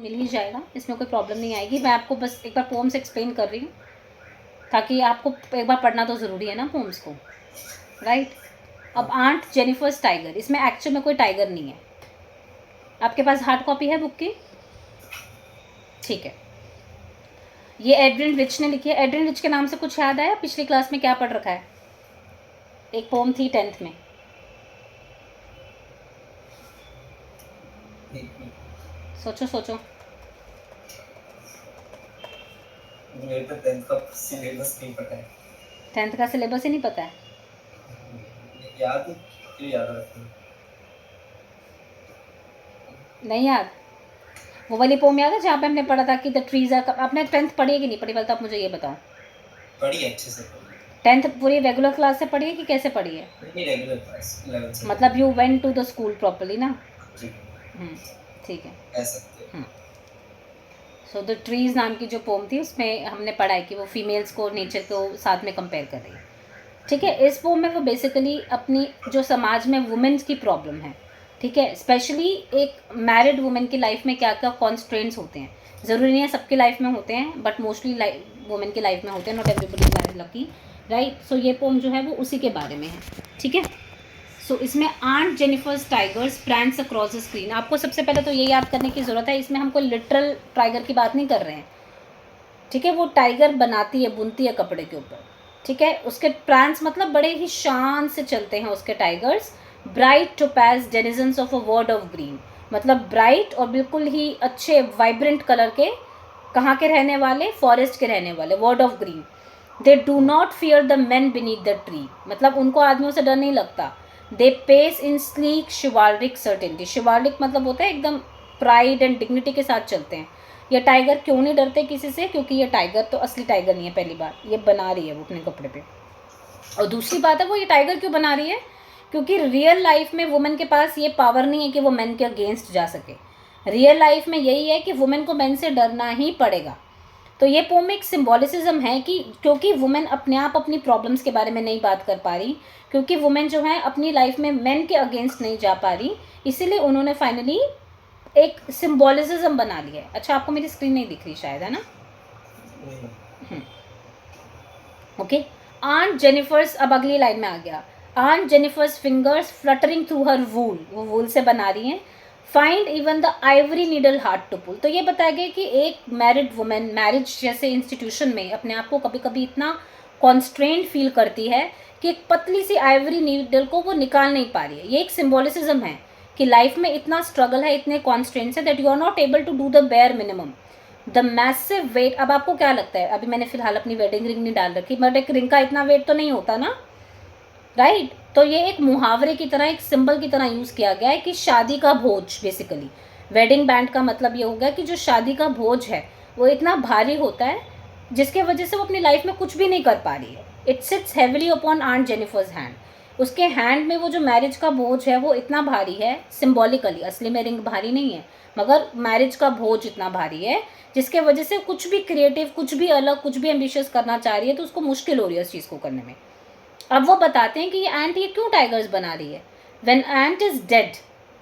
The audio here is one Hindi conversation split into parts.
मिल ही जाएगा, इसमें कोई प्रॉब्लम नहीं आएगी। मैं आपको बस एक बार पोम्स एक्सप्लेन कर रही हूँ, ताकि आपको एक बार पढ़ना तो ज़रूरी है ना पोम्स को, राइट। अब आंट जेनिफर्स टाइगर, इसमें एक्चुअल में कोई टाइगर नहीं है। आपके पास हार्ड कॉपी है बुक की? ठीक है। ये एड्रिन रिच ने लिखी है। एड्रिन रिच के नाम से कुछ याद आया? पिछली क्लास में क्या पढ़ रखा है? एक पोम थी 10th में। सोचो सोचो। मेरे को 10th का सिलेबस नहीं पता है। 10th का सिलेबस ही नहीं पता है? याद क्यों याद रखूं? नहीं याद? वो वाली पोम याद है जहाँ पे हमने पढ़ा था कि द ट्रीज आर, आपने 10th पढ़ी है कि नहीं पढ़ी? पहले तो आप मुझे ये बताओ। पढ़ी अच्छे से पढ़ी। 10th पूरी रेगुलर क्लास से पढ़ी है कि कैसे पढ़ी है? नहीं, रेगुलर क्लास 11 से। मतलब you went to the school properly ना? जी। ठीक है। कह सकते हैं। सो द ट्रीज नाम की जो पोम थी उसमें हमने पढ़ा है कि वो फीमेल्स को नेचर को साथ में कंपेयर कर रही है। ठीक है। इस पोम में वो बेसिकली अपनी जो समाज में वुमेन्स की प्रॉब्लम है, ठीक है, स्पेशली एक मैरिड वुमेन की लाइफ में क्या क्या कॉन्स्ट्रेंट्स होते हैं, ज़रूरी नहीं है सबकी लाइफ में होते हैं, बट मोस्टली वुमेन की लाइफ में होते हैं, not everybody is lucky, right. So ये पोम जो है वो उसी के बारे में है, ठीक है। सो इसमें aunt Jennifer's tigers prance across the screen. आपको सबसे पहले तो ये याद करने की ज़रूरत है, इसमें हम कोई लिटरल टाइगर की बात नहीं कर रहे हैं, ठीक है। वो टाइगर बनाती है, बुनती है कपड़े के ऊपर, ठीक है। उसके प्रैंक्स मतलब बड़े ही शान से चलते हैं उसके tigers. Bright topaz denizens of a word of green, मतलब ब्राइट और बिल्कुल ही अच्छे वाइब्रेंट कलर के, कहाँ के रहने वाले? फॉरेस्ट के रहने वाले, world of green. They do not fear the man beneath the tree, मतलब उनको आदमियों से डर नहीं लगता। They pace in sleek chivalric certainty, chivalric मतलब होता है एकदम प्राइड एंड डिग्निटी के साथ चलते हैं। ये टाइगर क्यों नहीं डरते किसी से? क्योंकि ये टाइगर तो असली टाइगर नहीं है, पहली बात, ये बना रही है वो अपने कपड़े पे। और दूसरी बात है वो ये टाइगर क्यों बना रही है? क्योंकि रियल लाइफ में वुमेन के पास ये पावर नहीं है कि वो मैन के अगेंस्ट जा सके। रियल लाइफ में यही है कि वुमेन को मैन से डरना ही पड़ेगा। तो ये पोम एक सिम्बॉलिसिज्म है कि क्योंकि वुमेन अपने आप अपनी प्रॉब्लम्स के बारे में नहीं बात कर पा रही, क्योंकि वुमेन जो है अपनी लाइफ में मैन के अगेंस्ट नहीं जा पा रही, इसीलिए उन्होंने फाइनली एक सिम्बॉलिज्म बना लिया है। अच्छा, आपको मेरी स्क्रीन नहीं दिख रही शायद, है ना? ओके। आंट जेनिफर्स, अब अगली लाइन में आ गया। Aunt Jennifer's fingers fluttering through her wool, वो वूल से बना रही हैं। Find even the ivory needle hard to pull. तो ये बताया गया कि एक मैरिड वुमेन मैरिज जैसे इंस्टीट्यूशन में अपने आप को कभी कभी इतना कॉन्स्ट्रेंट फील करती है कि एक पतली सी आइवरी नीडल को वो निकाल नहीं पा रही है। ये एक सिम्बोलिसिज्म है कि लाइफ में इतना स्ट्रगल है, इतने कॉन्स्ट्रेंट्स है that you are not able to do the bare minimum, the massive weight. अब आपको क्या लगता है, अभी मैंने फिलहाल अपनी वेडिंग रिंग नहीं डाल रखी, बट एक रिंग का इतना वेट तो नहीं होता ना, राइट। तो ये एक मुहावरे की तरह, एक सिंबल की तरह यूज़ किया गया है कि शादी का भोज, बेसिकली वेडिंग बैंड का मतलब ये हो गया कि जो शादी का भोज है वो इतना भारी होता है जिसके वजह से वो अपनी लाइफ में कुछ भी नहीं कर पा रही है। It sits heavily upon aunt Jennifer's hand. उसके हैंड में वो जो मैरिज का बोझ है वो इतना भारी है, सिम्बॉलिकली, असली में रिंग भारी नहीं है, मगर मैरिज का बोझ इतना भारी है जिसके वजह से कुछ भी क्रिएटिव, कुछ भी अलग, कुछ भी एम्बिशियस करना चाह रही है तो उसको मुश्किल हो रही है उस चीज़ को करने में। अब वो बताते हैं कि ये एंट ये क्यों टाइगर्स बना रही है। When ant is dead,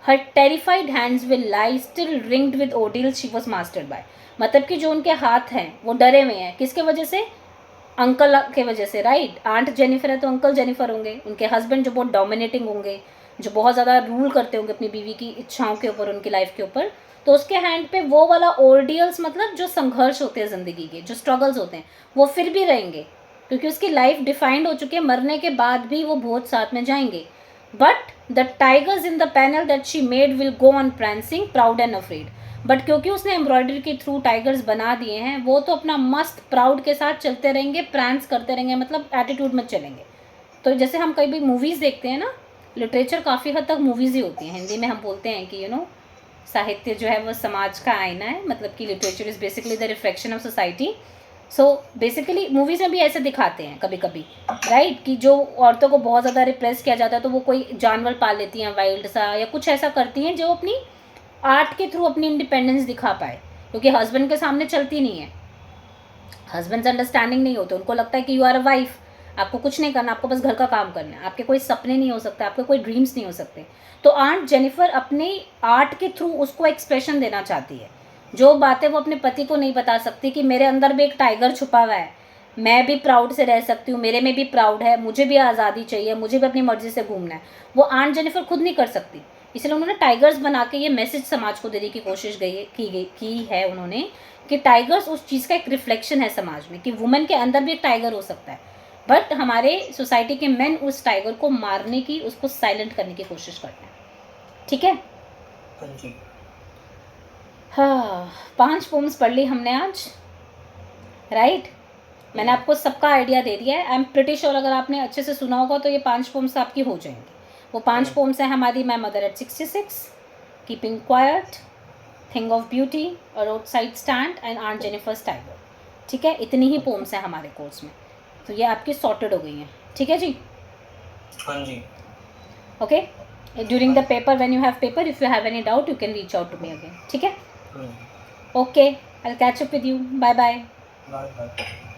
her terrified hands will lie still ringed with ordeals she was mastered by। मतलब कि जो उनके हाथ हैं वो डरे हुए हैं, किसके वजह से? अंकल के वजह से, राइट। आंट जेनिफर है तो अंकल जेनिफर होंगे, उनके हस्बैंड जो बहुत डोमिनेटिंग होंगे, जो बहुत ज़्यादा रूल करते होंगे अपनी बीवी की इच्छाओं के ऊपर, उनकी लाइफ के ऊपर। तो उसके हैंड पे वो वाला ऑर्डियल्स, मतलब जो संघर्ष होते हैं ज़िंदगी के, जो स्ट्रगल्स होते हैं, वो फिर भी रहेंगे क्योंकि उसकी लाइफ डिफाइंड हो चुकी है, मरने के बाद भी वो बहुत साथ में जाएंगे। But the tigers in the panel that she made will go on prancing proud and afraid. But क्योंकि उसने एम्ब्रॉयडरी के थ्रू टाइगर्स बना दिए हैं, वो तो अपना मस्त प्राउड के साथ चलते रहेंगे, प्रैंक्स करते रहेंगे, मतलब एटीट्यूड में चलेंगे। तो जैसे हम कई भी मूवीज़ देखते हैं ना, लिटरेचर काफ़ी हद तक मूवीज़ ही होती हैं। हिंदी में हम बोलते हैं कि साहित्य जो है वो समाज का आईना है, मतलब कि literature is basically the reflection of society. So basically movies में भी ऐसे दिखाते हैं कभी कभी, राइट, कि जो औरतों को बहुत ज़्यादा रिप्रेस किया जाता है तो वो कोई जानवर पाल लेती हैं वाइल्ड सा, या कुछ ऐसा करती हैं जो अपनी आर्ट के थ्रू अपनी इंडिपेंडेंस दिखा पाए, क्योंकि हस्बैंड के सामने चलती नहीं है, हस्बैंड से अंडरस्टैंडिंग नहीं होती, उनको लगता है कि यू आर अ वाइफ, आपको कुछ नहीं करना, आपको बस घर का काम करना है, आपके कोई सपने नहीं हो सकते, आपके कोई ड्रीम्स नहीं हो सकते। तो आंट जेनिफर अपने आर्ट के थ्रू उसको एक्सप्रेशन देना चाहती है, जो बातें वो अपने पति को नहीं बता सकती कि मेरे अंदर भी एक टाइगर छुपा हुआ है, मैं भी प्राउड से रह सकती हूँ, मेरे में भी प्राउड है, मुझे भी आज़ादी चाहिए, मुझे भी अपनी मर्जी से घूमना है, वो आंट जेनिफर खुद नहीं कर सकती। इसलिए उन्होंने टाइगर्स बना के ये मैसेज समाज को देने की कोशिश की है उन्होंने, कि टाइगर्स उस चीज़ का एक रिफ्लेक्शन है समाज में, कि वुमेन के अंदर भी एक टाइगर हो सकता है, बट हमारे सोसाइटी के मेन उस टाइगर को मारने की, उसको साइलेंट करने की कोशिश करते हैं। ठीक है, हाँ जी। हाँ 5 पोम्स पढ़ ली हमने आज, राइट। मैंने आपको सबका आइडिया दे दिया है। आई एम प्रिटी श्योर अगर आपने अच्छे से सुना होगा तो ये 5 पोम्स आपकी हो जाएंगी। वो 5 पोम्स हैं हमारी, my mother at 66, keeping quiet, thing of beauty, a roadside stand and aunt Jennifer's tigers. ठीक है, इतनी ही पोम्स हैं हमारे कोर्स में, तो ये आपकी सॉर्टेड हो गई हैं। ठीक है जी, हाँ जी। Okay. During the paper, when you have paper, if you have any doubt you can reach out to me again. ठीक है, okay, I will catch up with you, bye bye. Bye bye.